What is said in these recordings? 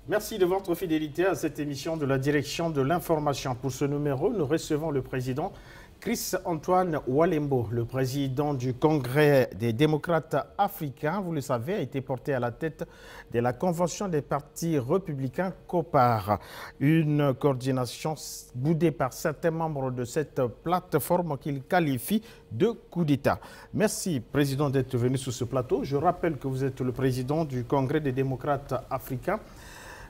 Merci de votre fidélité à cette émission de la direction de l'information. Pour ce numéro, nous recevons le président Chris-Antoine Walembo, le président du Congrès des démocrates africains. Vous le savez, a été porté à la tête de la Convention des partis républicains COPAR. Une coordination boudée par certains membres de cette plateforme qu'il qualifie de coup d'État. Merci, président, d'être venu sur ce plateau. Je rappelle que vous êtes le président du Congrès des démocrates africains.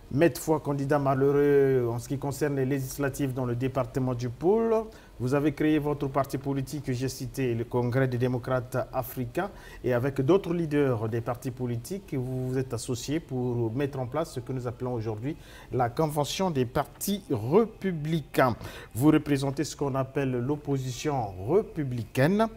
Maintes fois candidat malheureux en ce qui concerne les législatives dans le département du Pôle. Vous avez créé votre parti politique que j'ai cité, le Congrès des démocrates africains, et avec d'autres leaders des partis politiques, vous vous êtes associés pour mettre en place ce que nous appelons aujourd'hui la Convention des partis républicains. Vous représentez ce qu'on appelle l'opposition républicaine,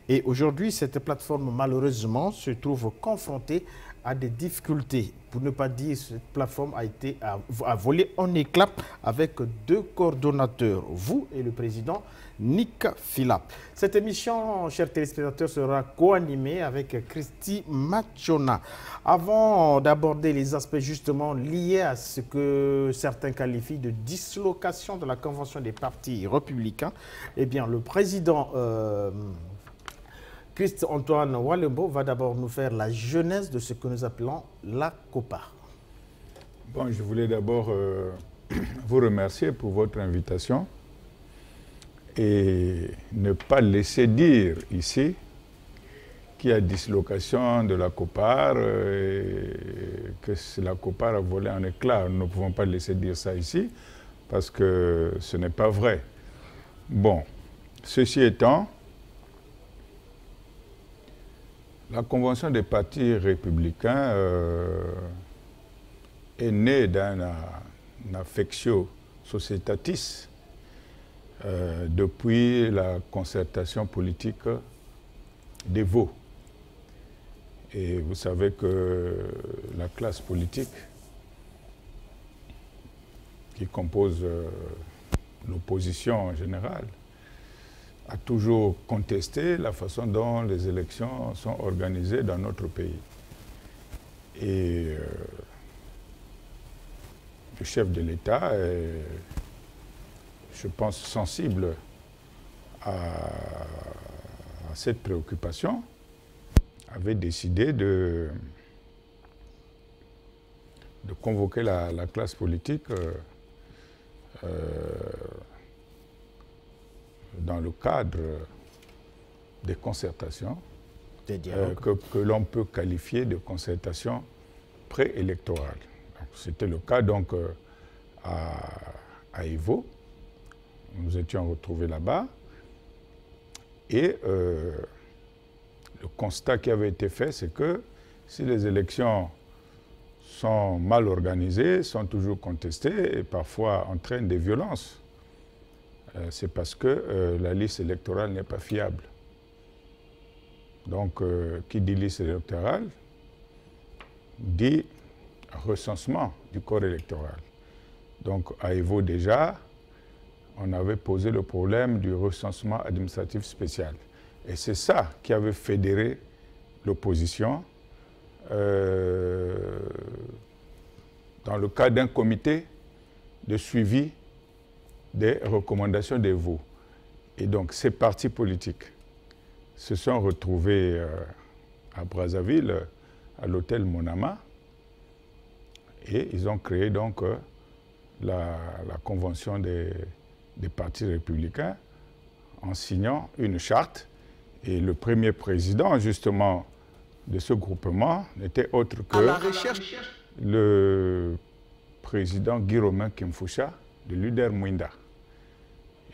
et aujourd'hui, cette plateforme, malheureusement, se trouve confrontée à des difficultés. Pour ne pas dire, cette plateforme a volé en éclats avec deux coordonnateurs, vous et le président Nick Philap. Cette émission, chers téléspectateurs, sera co-animée avec Christy Machona. Avant d'aborder les aspects justement liés à ce que certains qualifient de dislocation de la Convention des partis républicains, eh bien, le président Chris-Antoine Walembo va d'abord nous faire la genèse de ce que nous appelons la COPAR. Bon, je voulais d'abord vous remercier pour votre invitation et ne pas laisser dire ici qu'il y a dislocation de la COPAR et que la COPAR a volé en éclats. Nous ne pouvons pas laisser dire ça ici parce que ce n'est pas vrai. Bon, ceci étant, la Convention des partis républicains est née d'un affectio societatis depuis la concertation politique des Vaux. Et vous savez que la classe politique qui compose l'opposition en général a toujours contesté la façon dont les élections sont organisées dans notre pays. Et le chef de l'État est, je pense, sensible à cette préoccupation, avait décidé de convoquer la classe politique dans le cadre des concertations que l'on peut qualifier de concertation préélectorale. C'était le cas donc à Ivo. Nous étions retrouvés là-bas et le constat qui avait été fait, c'est que si les élections sont mal organisées, sont toujours contestées et parfois entraînent des violences, c'est parce que la liste électorale n'est pas fiable. Donc, qui dit liste électorale dit recensement du corps électoral. Donc, à Evo déjà, on avait posé le problème du recensement administratif spécial. Et c'est ça qui avait fédéré l'opposition dans le cadre d'un comité de suivi des recommandations des Vaux. Et donc, ces partis politiques se sont retrouvés à Brazzaville, à l'hôtel Monama, et ils ont créé donc la convention des partis républicains en signant une charte. Et le premier président, justement, de ce groupement n'était autre que le président Guy Romain Kimfusha de l'UDER Mouinda.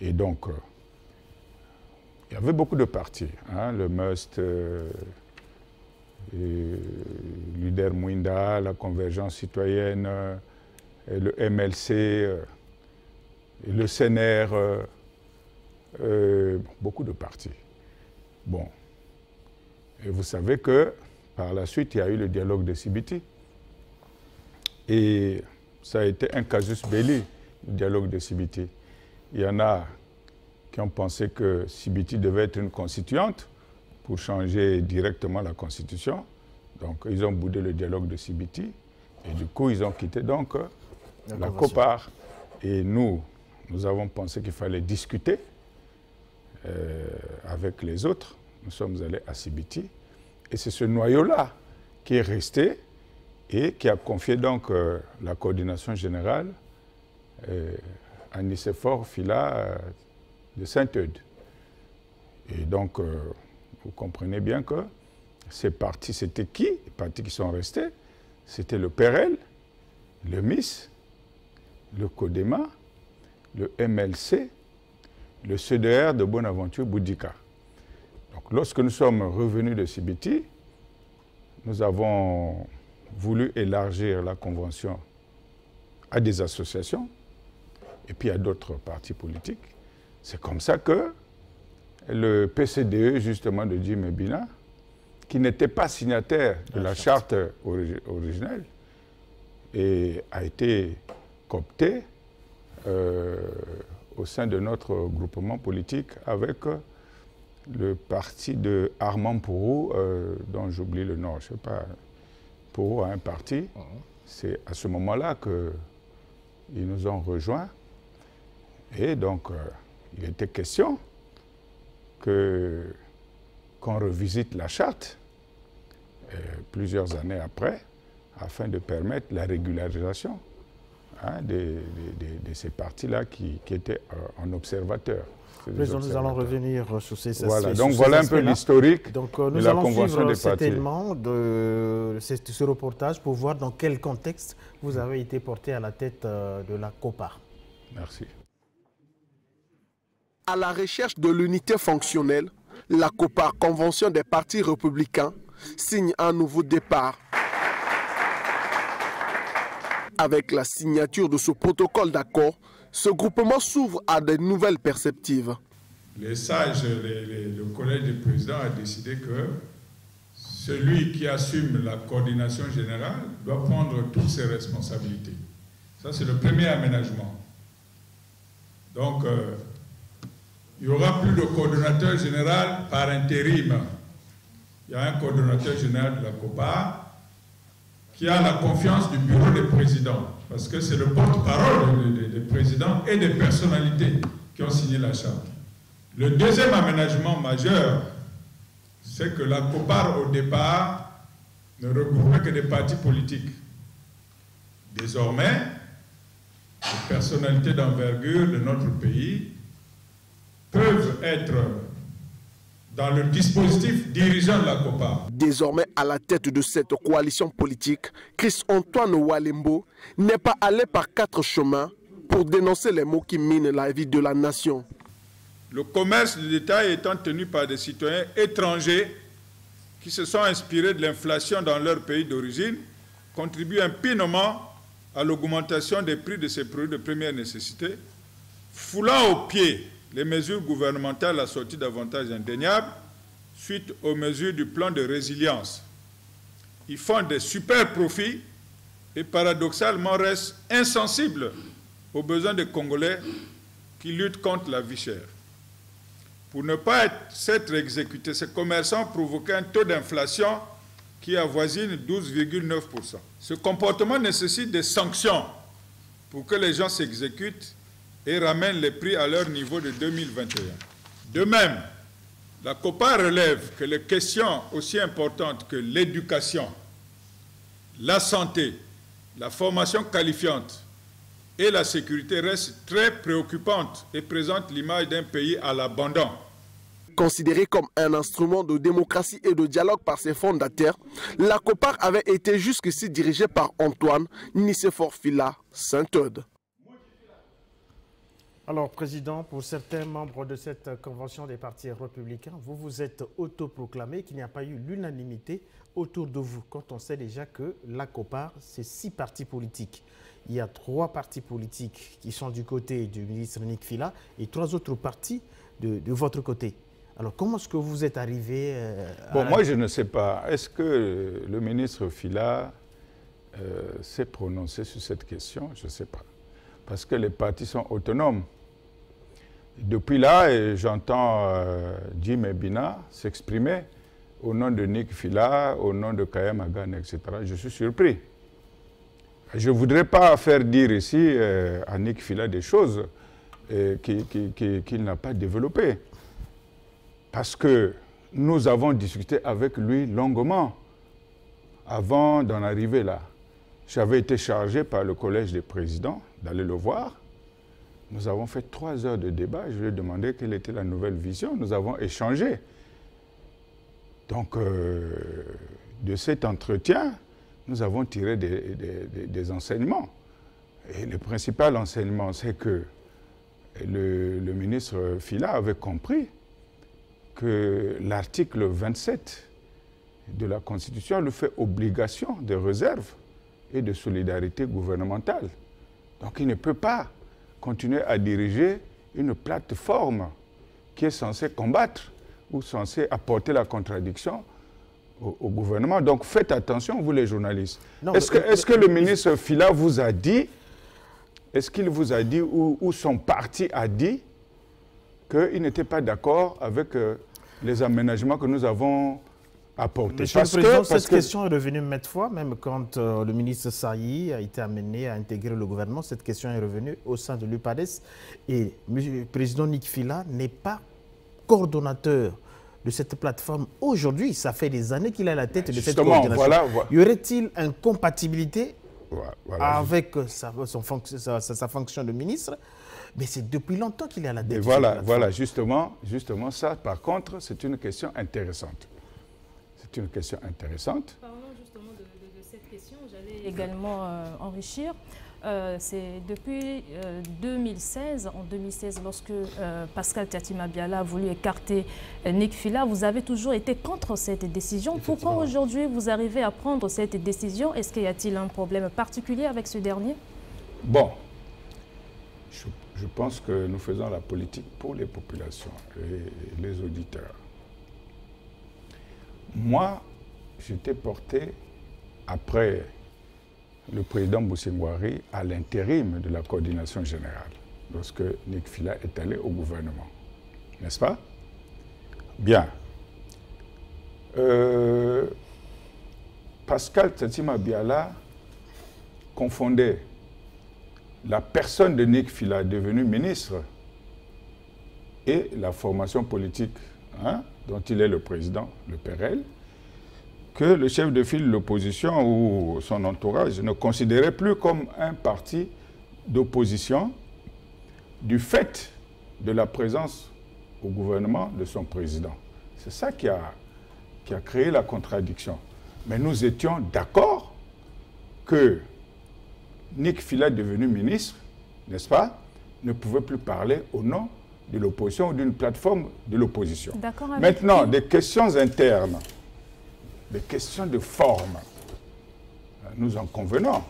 Et donc, il y avait beaucoup de partis, hein, le MUST, l'UDER Mouinda, la Convergence citoyenne, le MLC, le CNR, beaucoup de partis. Bon, et vous savez que par la suite, il y a eu le dialogue de Sibiti. Et ça a été un casus belli, le dialogue de Sibiti. Il y en a qui ont pensé que Sibiti devait être une constituante pour changer directement la Constitution. Donc, ils ont boudé le dialogue de Sibiti. Et du coup, ils ont quitté donc la COPAR. Et nous avons pensé qu'il fallait discuter avec les autres. Nous sommes allés à Sibiti. Et c'est ce noyau-là qui est resté et qui a confié donc la coordination générale à Nicéphore Fila de Sainte-Eude. Et donc, vous comprenez bien que ces partis, c'était qui? Les partis qui sont restés, c'était le PRL, le MIS, le CODEMA, le MLC, le CDR de Bonaventure Boudika. Donc, lorsque nous sommes revenus de Sibiti, nous avons voulu élargir la convention à des associations et puis à d'autres partis politiques. C'est comme ça que le PCDE, justement, de Jim Bina, qui n'était pas signataire de la charte originelle, et a été coopté au sein de notre groupement politique avec le parti de Armand Pourou, dont j'oublie le nom, je ne sais pas, Pourou a un parti. C'est à ce moment-là qu'ils nous ont rejoints. Et donc, il était question qu'on revisite la charte plusieurs années après, afin de permettre la régularisation de ces partis-là qui étaient en observateur. Président, nous allons revenir sur ces aspects. Voilà, donc voilà un peu l'historique de la convention des partis. Certainement de ce reportage pour voir dans quel contexte vous avez été porté à la tête de la COPAR. Merci. À la recherche de l'unité fonctionnelle, la COPAR, Convention des partis républicains, signe un nouveau départ. Avec la signature de ce protocole d'accord, ce groupement s'ouvre à de nouvelles perspectives. Les sages, le collège du président a décidé que celui qui assume la coordination générale doit prendre toutes ses responsabilités. Ça, c'est le premier aménagement. Donc, il n'y aura plus de coordonnateur général par intérim. Il y a un coordonnateur général de la COPAR qui a la confiance du bureau des présidents, parce que c'est le porte-parole des présidents et des personnalités qui ont signé la charte. Le deuxième aménagement majeur, c'est que la COPAR, au départ, ne regroupait que des partis politiques. Désormais, les personnalités d'envergure de notre pays peuvent être dans le dispositif dirigeant de la COPAR. Désormais, à la tête de cette coalition politique, Chris-Antoine Walembo n'est pas allé par 4 chemins pour dénoncer les maux qui minent la vie de la nation. Le commerce de détail étant tenu par des citoyens étrangers qui se sont inspirés de l'inflation dans leur pays d'origine, contribue impinement à l'augmentation des prix de ces produits de première nécessité, foulant aux pieds les mesures gouvernementales assorties d'avantages indéniables suite aux mesures du plan de résilience. Ils font des super profits et paradoxalement restent insensibles aux besoins des Congolais qui luttent contre la vie chère. Pour ne pas s'être exécutés, ces commerçants provoquaient un taux d'inflation qui avoisine 12,9%. Ce comportement nécessite des sanctions pour que les gens s'exécutent et ramènent les prix à leur niveau de 2021. De même, la COPAR relève que les questions aussi importantes que l'éducation, la santé, la formation qualifiante et la sécurité restent très préoccupantes et présentent l'image d'un pays à l'abandon. Considérée comme un instrument de démocratie et de dialogue par ses fondateurs, la COPAR avait été jusqu'ici dirigée par Antoine Nicéphore Fila Sainte-Eude. Alors, Président, pour certains membres de cette convention des partis républicains, vous vous êtes autoproclamé qu'il n'y a pas eu l'unanimité autour de vous, quand on sait déjà que la COPAR, c'est 6 partis politiques. Il y a 3 partis politiques qui sont du côté du ministre Nick Fila et 3 autres partis de votre côté. Alors, comment est-ce que vous êtes arrivé moi, je ne sais pas. Est-ce que le ministre Fila s'est prononcé sur cette question? Je ne sais pas. Parce que les partis sont autonomes. Depuis là, j'entends Jim Bina s'exprimer au nom de Nick Fila, au nom de Kayam Agan, etc. Je suis surpris. Je ne voudrais pas faire dire ici à Nick Fila des choses qu'il n'a pas développées. Parce que nous avons discuté avec lui longuement avant d'en arriver là. J'avais été chargé par le collège des présidents d'aller le voir. Nous avons fait 3 heures de débat. Je lui ai demandé quelle était la nouvelle vision. Nous avons échangé. Donc, de cet entretien, nous avons tiré des enseignements. Et le principal enseignement, c'est que le ministre Fila avait compris que l'article 27 de la Constitution lui fait obligation de réserve et de solidarité gouvernementale. Donc il ne peut pas continuer à diriger une plateforme qui est censée combattre ou censée apporter la contradiction au gouvernement. Donc faites attention, vous les journalistes. Est-ce que le ministre Fila vous a dit, est-ce qu'il vous a dit ou son parti a dit qu'il n'était pas d'accord avec les aménagements que nous avons apportés? Monsieur le Président, cette question est revenue maintes fois, même quand le ministre Saï a été amené à intégrer le gouvernement, cette question est revenue au sein de l'UPADES. Et le président Nick Fila n'est pas coordonnateur de cette plateforme aujourd'hui. Ça fait des années qu'il est à la tête de cette coordination. Voilà. Y aurait-il incompatibilité avec sa fonction de ministre? Mais c'est depuis longtemps qu'il est à la tête. Voilà, justement, ça, par contre, c'est une question intéressante. C'est une question intéressante. Parlons justement de cette question, j'allais également enrichir. C'est depuis 2016, en 2016, lorsque Pascal Thiatima Biala a voulu écarter Nick Fila, vous avez toujours été contre cette décision. Pourquoi aujourd'hui vous arrivez à prendre cette décision? Est-ce qu'il y a-t-il un problème particulier avec ce dernier? Bon, je pense que nous faisons la politique pour les populations et les auditeurs. Moi, j'étais porté après le président Boussingwari à l'intérim de la coordination générale, lorsque Nick Fila est allé au gouvernement. N'est-ce pas? Bien. Pascal Thiatima Biala confondait la personne de Nick Fila devenu ministre et la formation politique dont il est le président, le PRL, que le chef de file de l'opposition ou son entourage ne considérait plus comme un parti d'opposition du fait de la présence au gouvernement de son président. C'est ça qui a créé la contradiction. Mais nous étions d'accord que Nick Fila, devenu ministre, n'est-ce pas, ne pouvait plus parler au nom de l'opposition ou d'une plateforme de l'opposition. Maintenant, des questions internes, des questions de forme, nous en convenons.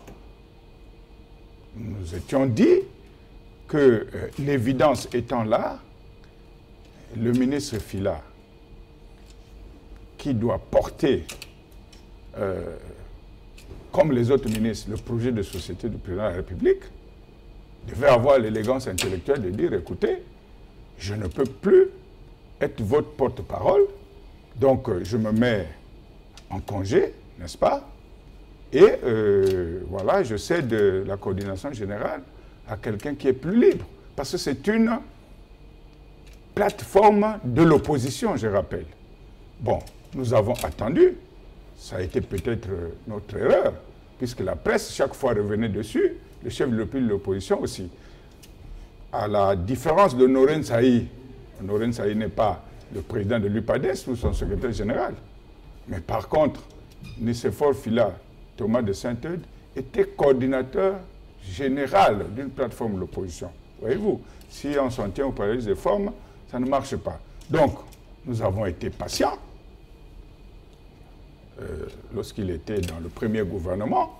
Nous étions dit que l'évidence étant là, le ministre Fila, qui doit porter, comme les autres ministres, le projet de société du président de la République, devait avoir l'élégance intellectuelle de dire, écoutez, je ne peux plus être votre porte-parole, donc je me mets en congé, n'est-ce pas? Et voilà, je cède la coordination générale à quelqu'un qui est plus libre. Parce que c'est une plateforme de l'opposition, je rappelle. Bon, nous avons attendu. Ça a été peut-être notre erreur, puisque la presse, chaque fois, revenait dessus. Le chef de l'opposition aussi. À la différence de Noren Saï n'est pas le président de l'UPADES ou son secrétaire général. Mais par contre, Nicéphore Fila, Thomas de Saint-Eudes, était coordinateur général d'une plateforme de l'opposition. Voyez-vous, si on s'en tient au paralyse des formes, ça ne marche pas. Donc, nous avons été patients lorsqu'il était dans le premier gouvernement.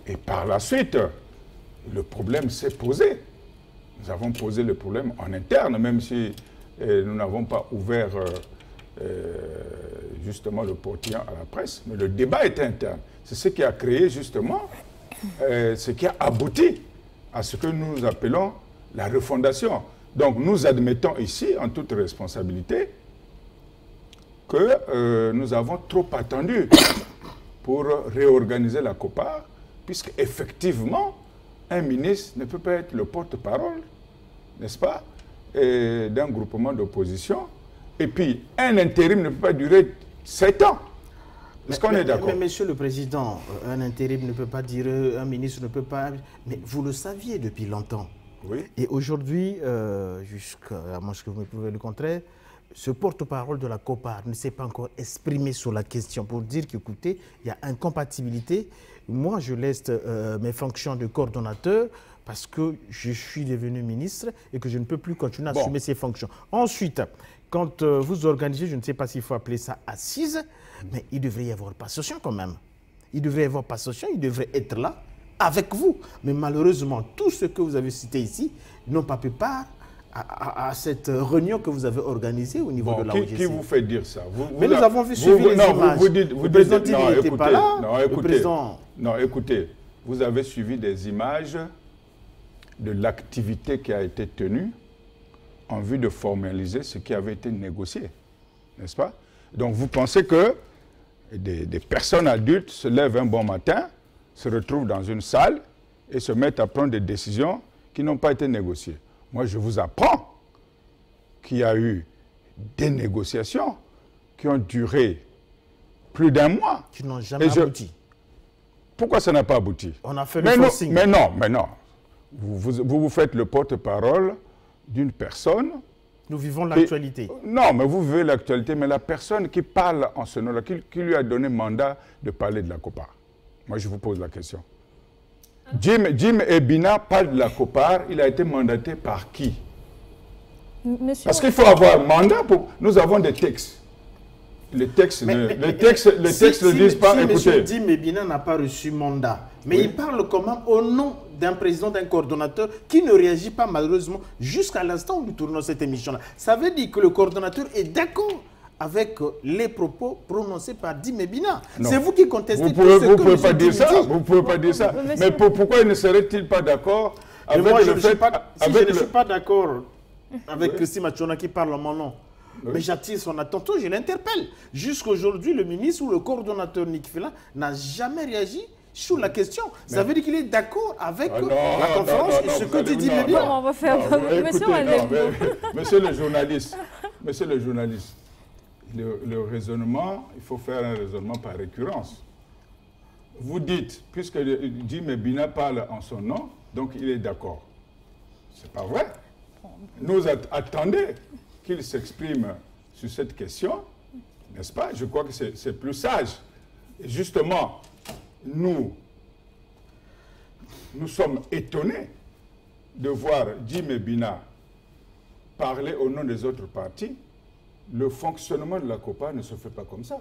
Et par la suite, le problème s'est posé. Nous avons posé le problème en interne, même si nous n'avons pas ouvert justement le portillon à la presse. Mais le débat était interne. C'est ce qui a créé justement, ce qui a abouti à ce que nous appelons la refondation. Donc nous admettons ici, en toute responsabilité, que nous avons trop attendu pour réorganiser la COPAR. puisque effectivement, un ministre ne peut pas être le porte-parole, n'est-ce pas, d'un groupement d'opposition. Et puis, un intérim ne peut pas durer 7 ans. Est-ce qu'on est d'accord? Mais Monsieur le Président, un intérim ne peut pas durer, un ministre ne peut pas... Mais vous le saviez depuis longtemps. Oui. Et aujourd'hui, jusqu'à moins que vous me prouvez le contraire, ce porte-parole de la COPAR ne s'est pas encore exprimé sur la question pour dire qu'écoutez, il y a incompatibilité. Moi, je laisse mes fonctions de coordonnateur parce que je suis devenu ministre et que je ne peux plus continuer à assumer ces fonctions. Ensuite, quand vous organisez, je ne sais pas s'il faut appeler ça assise, mais il devrait y avoir passation quand même. Il devrait y avoir passation, il devrait être là avec vous. Mais malheureusement, tout ce que vous avez cité ici n'ont pas pu part à cette réunion que vous avez organisée au niveau de la OGC. Qui vous fait dire ça? Mais nous avons vu suivre les images. Vous dites, non, n'était pas là. Non, écoutez, vous avez suivi des images de l'activité qui a été tenue en vue de formaliser ce qui avait été négocié, n'est-ce pas? Donc vous pensez que des personnes adultes se lèvent un bon matin, se retrouvent dans une salle et se mettent à prendre des décisions qui n'ont pas été négociées. Moi, je vous apprends qu'il y a eu des négociations qui ont duré plus d'1 mois. Qui n'ont jamais abouti. Pourquoi ça n'a pas abouti? On a fait le forcing. Mais non. Vous faites le porte-parole d'une personne. Nous vivons l'actualité. Non, mais vous vivez l'actualité, mais la personne qui parle en ce nom-là, qui lui a donné mandat de parler de la COPAR. Moi, je vous pose la question. Jim Ebina parle de la COPAR, il a été mandaté par qui? Monsieur, parce qu'il faut avoir un mandat pour... Nous avons des textes. Les textes ne disent pas, écoutez... M. Jim Ebina n'a pas reçu mandat, mais il parle quand même au nom d'un président, d'un coordonnateur qui ne réagit pas malheureusement jusqu'à l'instant où nous tournons cette émission-là. Ça veut dire que le coordonnateur est d'accord avec les propos prononcés par Jim Ebina. C'est vous qui contestez Vous ne pouvez pas dire ça. Vous ne pouvez pas dire ça. Mais pourquoi il ne serait-il pas d'accord avec le fait... Si je ne suis pas d'accord avec Christine Machona qui parle en mon nom, mais j'attire son attention, je l'interpelle. Jusqu'aujourd'hui, le ministre ou le coordonnateur Nick Fela n'a jamais réagi sur la question. Ça veut dire qu'il est d'accord avec la conférence et ce que dit Jim Ebina. Comment on va faire? Monsieur le journaliste, le raisonnement, il faut faire un raisonnement par récurrence. Vous dites, puisque Jim Ebina parle en son nom, donc il est d'accord. C'est pas vrai. Nous attendez qu'il s'exprime sur cette question, n'est-ce pas? Je crois que c'est plus sage. Et justement, nous sommes étonnés de voir Jim Ebina parler au nom des autres partis. Le fonctionnement de la COPAR ne se fait pas comme ça.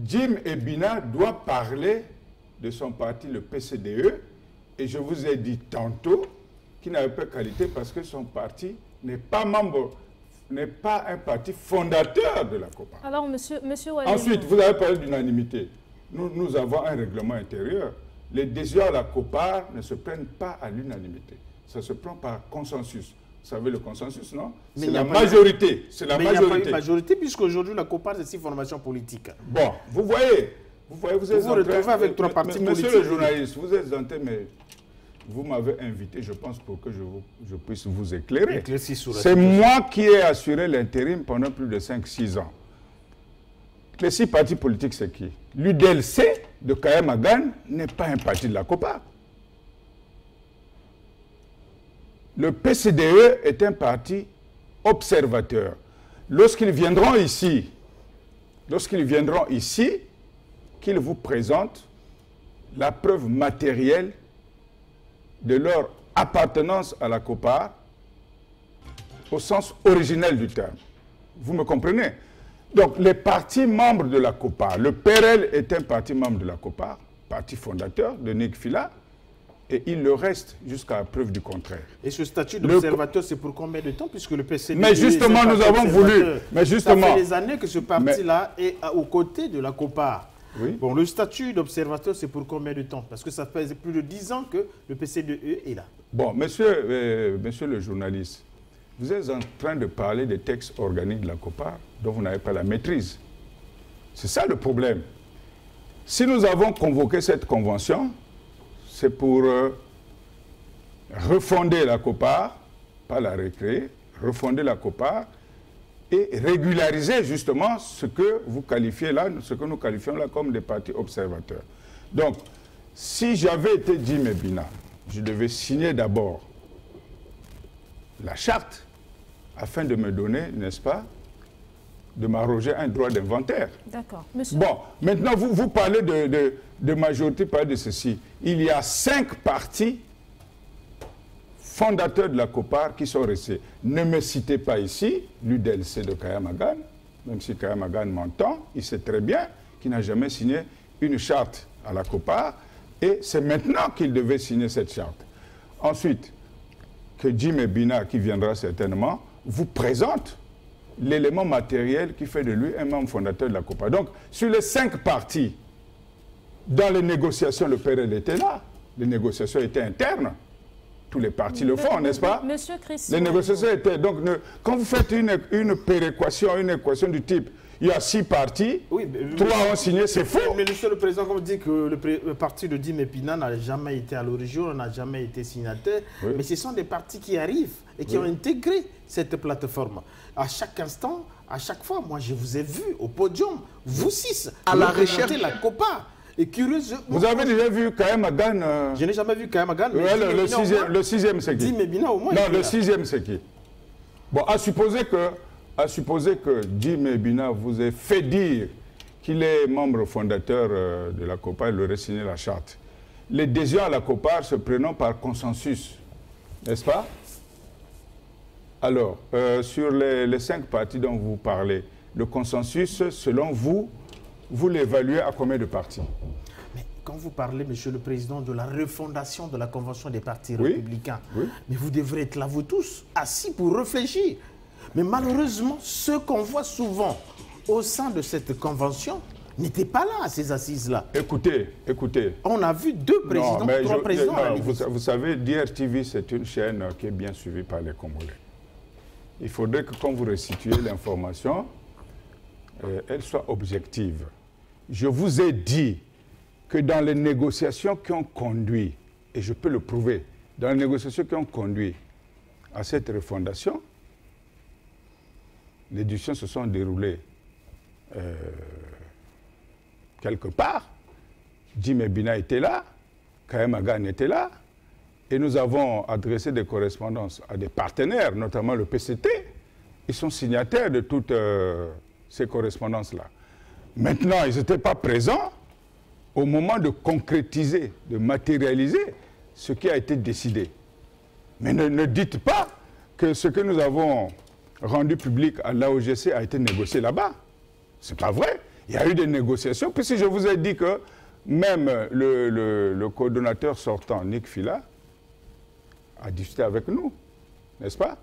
Jim Ebina doit parler de son parti, le PCDE, et je vous ai dit tantôt qu'il n'avait pas qualité parce que son parti n'est pas membre, n'est pas un parti fondateur de la COPAR. Alors, monsieur Walembo. Ensuite, vous avez parlé d'unanimité. Nous avons un règlement intérieur. Les décisions à la COPAR ne se prennent pas à l'unanimité. Ça se prend par consensus. Vous savez le consensus, non? C'est la majorité. C'est la majorité. Il n'y a pas eu majorité puisqu'aujourd'hui la COPAR c'est 6 formations politiques. Bon, vous voyez, vous êtes vous retrouvez avec 3 partis politiques. Monsieur le journaliste, vous êtes en train, mais vous m'avez invité, je pense, pour que je puisse vous éclairer. C'est moi qui ai assuré l'intérim pendant plus de 5-6 ans. Les 6 partis politiques, c'est qui? L'UDLC de Kayamagan n'est pas un parti de la COPAR. Le PCDE est un parti observateur. Lorsqu'ils viendront ici, qu'ils vous présentent la preuve matérielle de leur appartenance à la COPAR au sens originel du terme. Vous me comprenez? Donc, les partis membres de la COPAR, le PRL est un parti membre de la COPAR, parti fondateur de Nick Fela, et il le reste jusqu'à la preuve du contraire. Et ce statut d'observateur, c'est pour combien de temps? Puisque le PCD... Mais justement, nous avons voulu... Mais justement, ça fait des années que ce parti-là est aux côtés de la COPAR. Oui. Bon, le statut d'observateur, c'est pour combien de temps? Parce que ça fait plus de 10 ans que le PCDE est là. Bon, monsieur le journaliste, vous êtes en train de parler des textes organiques de la COPAR dont vous n'avez pas la maîtrise. C'est ça le problème. Si nous avons convoqué cette convention, c'est pour refonder la COPAR, pas la recréer, refonder la COPAR et régulariser justement ce que vous qualifiez là, ce que nous qualifions là comme des partis observateurs. Donc, si j'avais été Jim Ebina, je devais signer d'abord la charte afin de me donner, n'est-ce pas, de m'arroger un droit d'inventaire. D'accord. Monsieur... Bon, maintenant, vous parlez de majorité, vous parlez de ceci. Il y a 5 partis fondateurs de la COPAR qui sont restés. Ne me citez pas ici l'UDLC de Kayamagan, même si Kayamagan m'entend, il sait très bien qu'il n'a jamais signé une charte à la COPAR, et c'est maintenant qu'il devait signer cette charte. Ensuite, que Jim Ebina, qui viendra certainement, vous présente l'élément matériel qui fait de lui un membre fondateur de la COPAR. Donc, sur les 5 partis, dans les négociations, le PRL était là. Les négociations étaient internes. Tous les partis le font, n'est-ce pas? Monsieur Christ, les négociations étaient... Donc, quand vous faites une péréquation, une équation du type, il y a 6 partis, oui, 3 ont signé, c'est faux. Mais monsieur le Président, comme dit que le parti de Jim Ebina n'a jamais été à l'origine, n'a jamais été signataire, oui. Mais ce sont des partis qui arrivent et qui ont intégré cette plateforme. À chaque instant, à chaque fois, moi je vous ai vu au podium, vous 6, à la recherche de la COPAR. Et curieusement, vous avez déjà vu Kayamagan Je n'ai jamais vu Kayamagan. Le sixième, c'est qui? Jim Ebina au moins. Non, le 6e, c'est qui? Bon, à supposer que Jim Ebina vous ait fait dire qu'il est membre fondateur de la COPAR, il aurait signé la charte. Les décisions à la COPAR se prennent par consensus, n'est-ce pas? Alors, sur les 5 partis dont vous parlez, le consensus, selon vous, vous l'évaluez à combien de partis? Mais quand vous parlez, Monsieur le Président, de la refondation de la Convention des partis républicains, mais vous devrez être là, vous tous, assis pour réfléchir. Mais malheureusement, ce qu'on voit souvent au sein de cette convention n'était pas là, à ces assises-là. Écoutez. On a vu 2 présidents, 3 présidents. Vous savez, DRTV, c'est une chaîne qui est bien suivie par les Congolais. Il faudrait que quand vous restituez l'information, elle soit objective. Je vous ai dit que dans les négociations qui ont conduit, et je peux le prouver, dans les négociations qui ont conduit à cette refondation, les discussions se sont déroulées quelque part. Jim Ebina était là, Kayamagan était là, et nous avons adressé des correspondances à des partenaires, notamment le PCT. Ils sont signataires de toutes ces correspondances-là. Maintenant, ils n'étaient pas présents au moment de concrétiser, de matérialiser ce qui a été décidé. Mais ne dites pas que ce que nous avons rendu public à l'AOGC a été négocié là-bas. Ce n'est pas vrai. Il y a eu des négociations, puisque je vous ai dit que même le coordonnateur sortant, Nick Fila, a discuté avec nous, n'est-ce pas?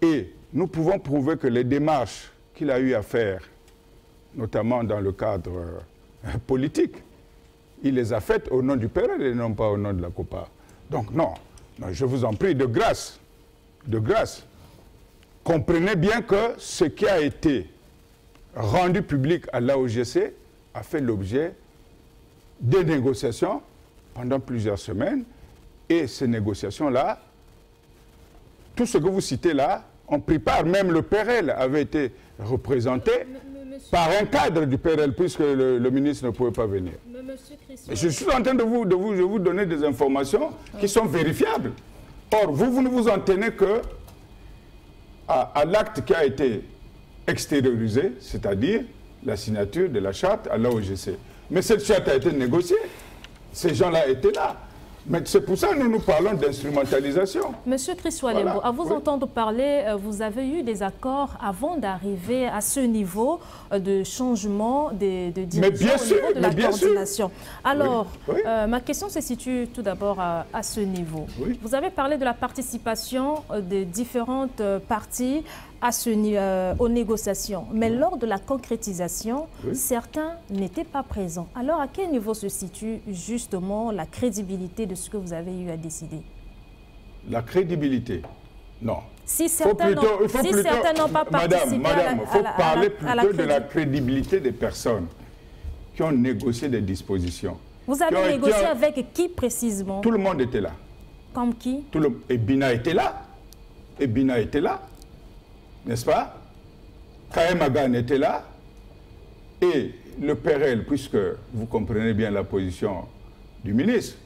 Et nous pouvons prouver que les démarches qu'il a eu à faire, notamment dans le cadre politique, il les a faites au nom du PRL et non pas au nom de la COPAR. Donc non, je vous en prie, de grâce, comprenez bien que ce qui a été rendu public à l'AOGC a fait l'objet des négociations pendant plusieurs semaines, et ces négociations-là, tout ce que vous citez là, ont pris part. Même le PRL avait été représenté par un cadre du PRL, puisque le ministre ne pouvait pas venir. Je suis en train de vous donner des informations qui sont vérifiables. Or, vous ne vous en tenez que à l'acte qui a été extériorisé, c'est-à-dire la signature de la charte à l'AOGC. Mais cette charte a été négociée. Ces gens-là étaient là. Mais c'est pour ça que nous parlons d'instrumentalisation. Monsieur Chris Walembo, à vous entendre parler, vous avez eu des accords avant d'arriver à ce niveau de changement de direction au niveau de la coordination. Alors, ma question se situe tout d'abord à ce niveau. Vous avez parlé de la participation des différentes parties aux négociations. Mais lors de la concrétisation, certains n'étaient pas présents. Alors, à quel niveau se situe justement la crédibilité de ce que vous avez eu à décider? La crédibilité? Non. Si certains n'ont pas participé Madame, il faut parler plutôt de la crédibilité des personnes qui ont négocié des dispositions. Vous avez négocié avec qui précisément? Tout le monde était là. Comme qui? Et Bina était là. Et Bina était là. N'est-ce pas? Kaem Agan était là. Et le PRL, puisque vous comprenez bien la position du ministre,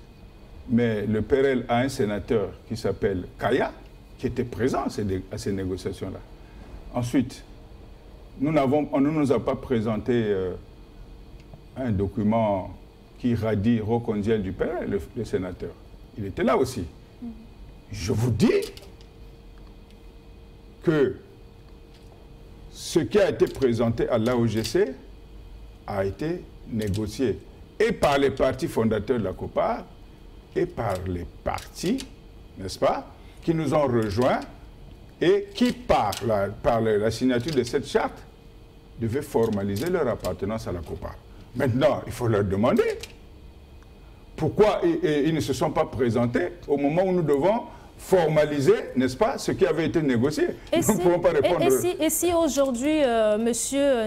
mais le PRL a un sénateur qui s'appelle Kaya, qui était présent à ces négociations-là. Ensuite, on ne nous a pas présenté un document qui radie Rocondiel du PRL, le sénateur. Il était là aussi. Je vous dis que ce qui a été présenté à l'AOGC a été négocié et par les partis fondateurs de la COPAR et par les partis, n'est-ce pas, qui nous ont rejoints et qui, par la signature de cette charte, devaient formaliser leur appartenance à la COPAR. Maintenant, il faut leur demander pourquoi ils ne se sont pas présentés au moment où nous devons formaliser, n'est-ce pas, ce qui avait été négocié. Nous ne pouvons pas répondre. Et si aujourd'hui, M.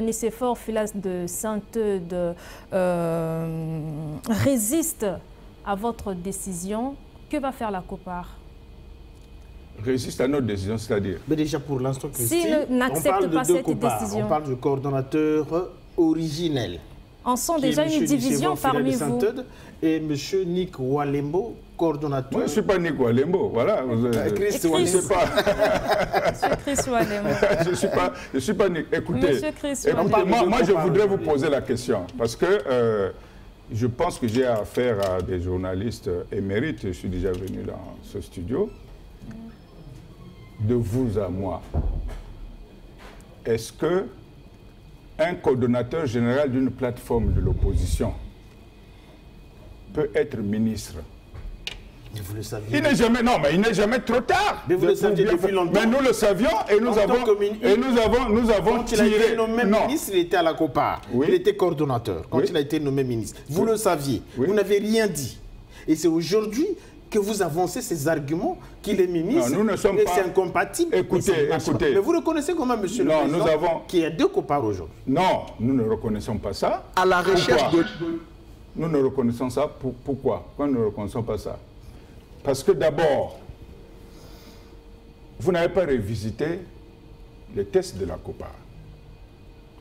Nicéphore Philas de Sainte-Eude résiste à votre décision, que va faire la COPAR? Résiste à notre décision, c'est-à-dire? Mais déjà pour l'instant, Christine, on parle de deux COPAR. On parle du coordonnateur originel. On sent déjà une division parmi vous. Et M. Nick Walembo, coordonnateur. Moi, je ne suis pas Nick Walembo, voilà. Chris Walembo. Monsieur Chris Walembo. Je ne suis pas Nick. Écoutez, moi je voudrais vous poser la question, parce que je pense que j'ai affaire à des journalistes émérites. Je suis déjà venu dans ce studio. De vous à moi, est-ce que un coordonnateur général d'une plateforme de l'opposition peut être ministre? Mais vous le saviez. Il n'est jamais, non, mais il n'est jamais trop tard. Mais vous le saviez depuis longtemps. Mais nous le savions et nous avons quand il a tiré. été nommé ministre, il était à la COPAR. Oui. Il était coordonnateur. Quand il a été nommé ministre, vous le saviez. Oui. Vous n'avez rien dit. Et c'est aujourd'hui que vous avancez ces arguments qu'il est ministre. Non, nous ne sommes et pas. c'est incompatible. Écoutez. Mais vous reconnaissez quand même, monsieur le président, qu'il y a deux COPAR aujourd'hui? Non, nous ne reconnaissons pas ça. À la recherche de... Nous ne reconnaissons ça. Pourquoi? Pourquoi nous ne reconnaissons pas ça? Parce que d'abord, vous n'avez pas revisité les tests de la COPAR.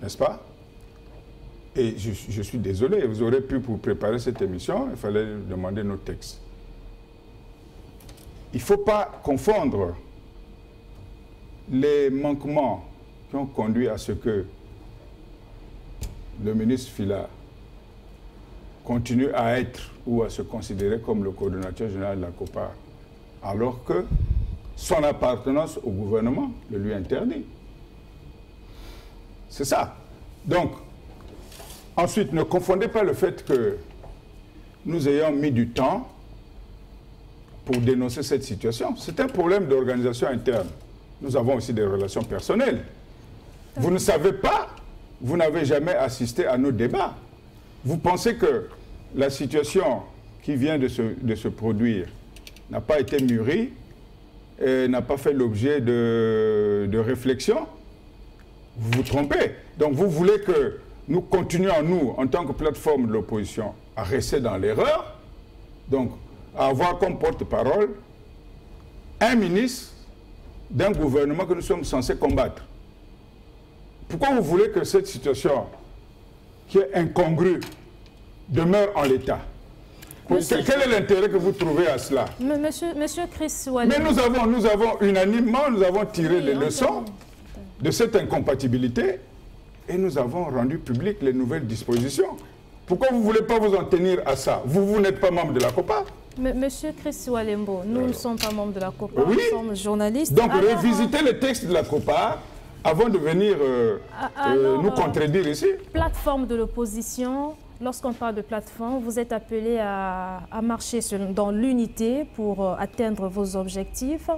N'est-ce pas? Et je suis désolé, vous aurez pu, pour préparer cette émission, il fallait demander nos textes. Il ne faut pas confondre les manquements qui ont conduit à ce que le ministre Fila continue à être ou à se considérer comme le coordonnateur général de la COPAR, alors que son appartenance au gouvernement le lui interdit. C'est ça. Donc, ensuite, ne confondez pas le fait que nous ayons mis du temps pour dénoncer cette situation. C'est un problème d'organisation interne. Nous avons aussi des relations personnelles. Vous ne savez pas, vous n'avez jamais assisté à nos débats. Vous pensez que la situation qui vient de se produire n'a pas été mûrie, n'a pas fait l'objet de réflexion? Vous vous trompez. Donc vous voulez que nous continuions, nous, en tant que plateforme de l'opposition, à rester dans l'erreur, donc à avoir comme porte-parole un ministre d'un gouvernement que nous sommes censés combattre. Pourquoi vous voulez que cette situation, qui est incongrue, demeure en l'état? Quel est l'intérêt que vous trouvez à cela? Monsieur Chris Walembo. Mais nous avons unanimement, nous avons tiré les leçons de cette incompatibilité et nous avons rendu publiques les nouvelles dispositions. Pourquoi vous ne voulez pas vous en tenir à ça? Vous n'êtes pas membre de la COPAR. Monsieur Chris Walembo, nous ne sommes pas membres de la COPAR, oui. nous sommes journalistes. Donc revisitez les textes de la COPAR avant de venir nous contredire ici. Plateforme de l'opposition, lorsqu'on parle de plateforme, vous êtes appelé à marcher dans l'unité pour atteindre vos objectifs.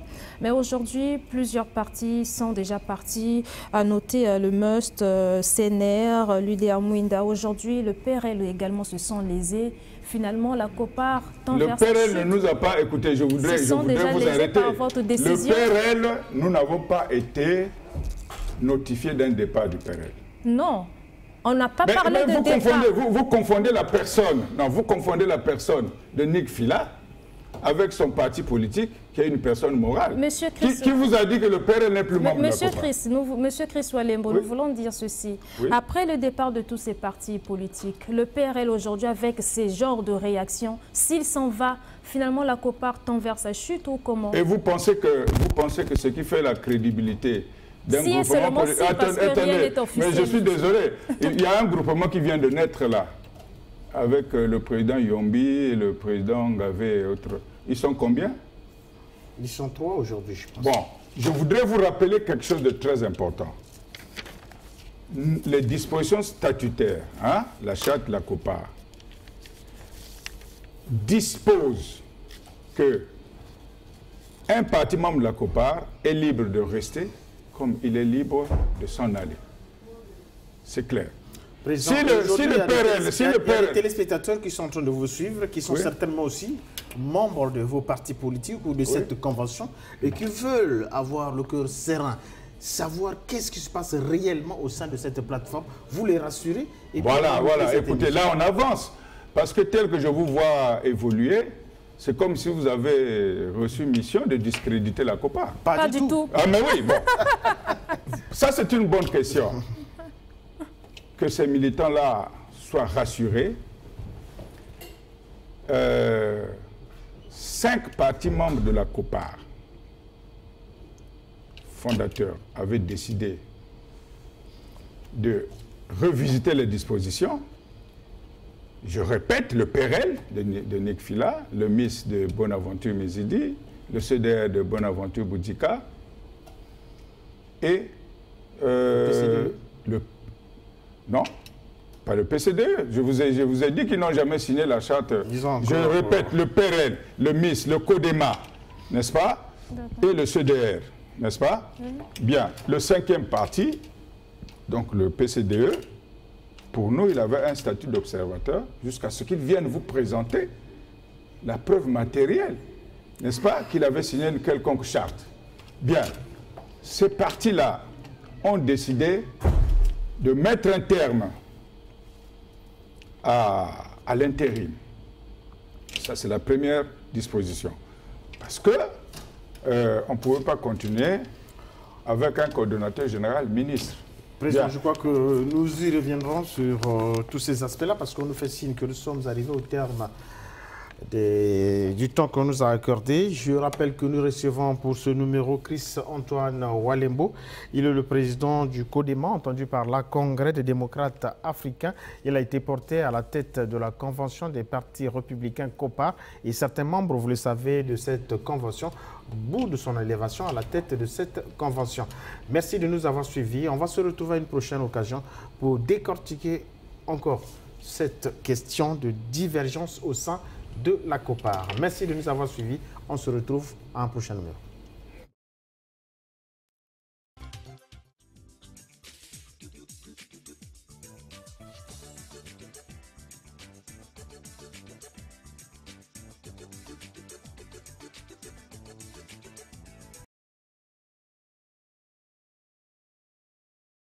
Mais aujourd'hui, plusieurs partis sont déjà partis. À noter le MUST, CNR, l'UDR Mouinda. Aujourd'hui, le PRL également se sont lésés. Finalement, la COPAR tend vers... Le PRL ne nous a pas... Écoutez, je voudrais vous arrêter. Par votre décision. Le PRL, nous n'avons pas été notifiés d'un départ du PRL. Non. On n'a pas parlé de départ. Vous confondez la personne. Non, vous confondez la personne de Nic Fila avec son parti politique, qui est une personne morale. Monsieur Chris, qui vous a dit que le PRL n'est plus membre de la COPAR? Monsieur Chris Walembo, nous voulons dire ceci. Oui. Après le départ de tous ces partis politiques, le PRL aujourd'hui, avec ces genres de réactions, s'il s'en va, finalement la COPAR tend vers sa chute ou comment? Et vous pensez que ce qui fait la crédibilité d'un groupement... Attendez, mais je suis désolé. Il y a un groupement qui vient de naître là, avec le président Yombi et le président Ngavé et autres. Ils sont combien? Ils sont 3 aujourd'hui, je pense. Bon, je voudrais vous rappeler quelque chose de très important. Les dispositions statutaires, hein, la charte de la COPAR, disposent que un parti membre de la COPAR est libre de rester comme il est libre de s'en aller. C'est clair. Si le PRL, les téléspectateurs qui sont en train de vous suivre, qui sont certainement aussi membres de vos partis politiques ou de cette convention et qui veulent avoir le cœur serein, savoir qu'est-ce qui se passe réellement au sein de cette plateforme, vous les rassurez. Et voilà, écoutez, là on avance. Parce que tel que je vous vois évoluer, c'est comme si vous avez reçu mission de discréditer la COPAR. Pas du tout. Ah mais oui, bon. Ça c'est une bonne question. Que ces militants-là soient rassurés. 5 partis membres de la COPAR, fondateurs, avaient décidé de revisiter les dispositions. Je répète, le PRL de Nic Fila, le MIS de Bonaventure Mézidi, le CDR de Bonaventure Boudjika et non, pas le PCDE. Je vous ai dit qu'ils n'ont jamais signé la charte. Je répète, le PRL, le MIS, le CODEMA, n'est-ce pas? Et le CDR, n'est-ce pas? Bien, le 5e parti, donc le PCDE, pour nous, il avait un statut d'observateur jusqu'à ce qu'il vienne vous présenter la preuve matérielle, n'est-ce pas, qu'il avait signé une quelconque charte. Bien, ces partis-là ont décidé de mettre un terme à l'intérim. Ça, c'est la première disposition. Parce que on ne pouvait pas continuer avec un coordonnateur général ministre. Président, bien. Je crois que nous y reviendrons sur tous ces aspects-là parce qu'on nous fait signe que nous sommes arrivés au terme du temps qu'on nous a accordé. Je rappelle que nous recevons pour ce numéro Chris Antoine Walembo. Il est le président du CODEMA, entendu par la Congrès des démocrates africains. Il a été porté à la tête de la convention des partis républicains COPAR et certains membres, vous le savez, de cette convention, bout de son élévation à la tête de cette convention. Merci de nous avoir suivis. On va se retrouver à une prochaine occasion pour décortiquer encore cette question de divergence au sein de la COPAR. Merci de nous avoir suivis. On se retrouve à un prochain numéro.